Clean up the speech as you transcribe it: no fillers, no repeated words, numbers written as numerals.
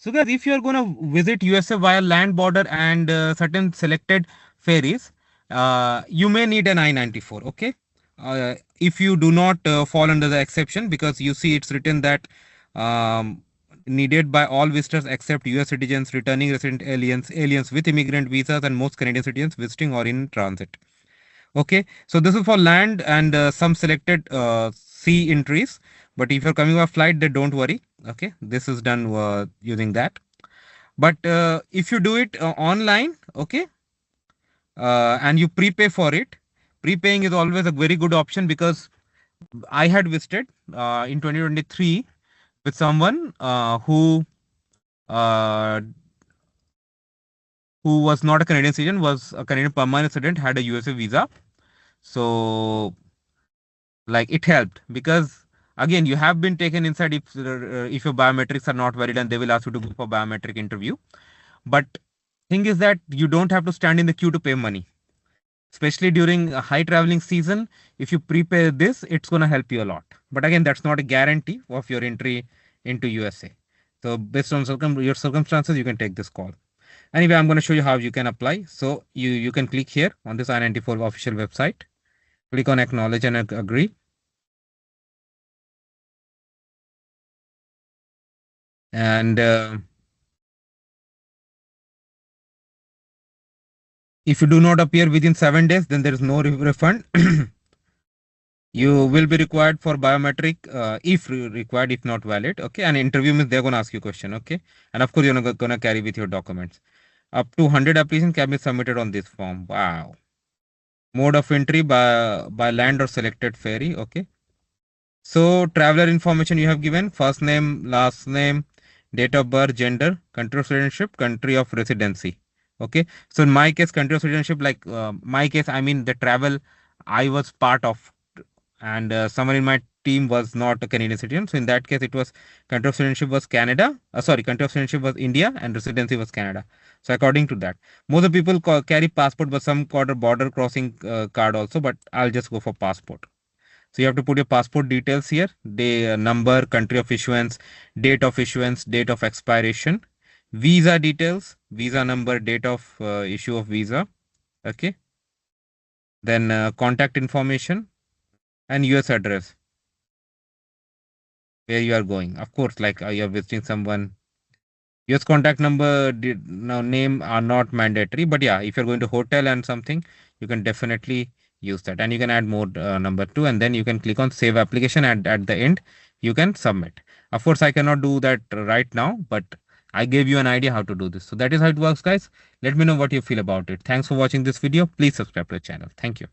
So guys, if you are going to visit USA via land border and certain selected ferries, you may need an I-94. Okay. If you do not fall under the exception, because you see it's written that um, needed by all visitors except US citizens, returning resident aliens, aliens with immigrant visas, and most Canadian citizens visiting or in transit. Okay, so this is for land and some selected sea entries. But if you're coming by flight, then don't worry. Okay, this is done using that. But if you do it online, okay, and you prepay for it, prepaying is always a very good option, because I had visited in 2023 with someone uh, who was not a Canadian citizen, was a Canadian permanent resident, had a USA visa. So like it helped, because again you have been taken inside if your biometrics are not valid, and they will ask you to go for biometric interview. But thing is that you don't have to stand in the queue to pay money, especially during a high traveling season. If you prepare this, it's going to help you a lot. But again, that's not a guarantee of your entry into USA. So based on your circumstances, you can take this call. Anyway, I'm going to show you how you can apply. So you can click here on this I-94 official website, click on acknowledge and agree. And if you do not appear within 7 days, then there is no refund. You will be required for biometric if required, if not valid. Okay, and interview means they're going to ask you a question. Okay, and of course you're going to carry with your documents. Up to 100 applications can be submitted on this form. Wow. Mode of entry by land or selected ferry. Okay. So traveler information you have given: first name, last name, date of birth, gender, country of citizenship, country of residency. Okay. So in my case, country of citizenship, like my case, I mean the travel I was part of, and someone in my team was not a Canadian citizen. So in that case, it was country of citizenship was Canada. Sorry, country of citizenship was India, and residency was Canada. So according to that, most of the people carry passport, but some border crossing card also. But I'll just go for passport. So you have to put your passport details here: the number, country of issuance, date of expiration, visa details, visa number, date of issue of visa. Okay. Then contact information and US address where you are going. Of course, like you are visiting someone. US contact number, now name are not mandatory, but yeah, if you're going to hotel and something, you can definitely use that, and you can add more number two, and then you can click on save application, and at the end you can submit. Of course, I cannot do that right now, but I gave you an idea how to do this. So that is how it works, guys. Let me know what you feel about it. Thanks for watching this video. Please subscribe to the channel. Thank you.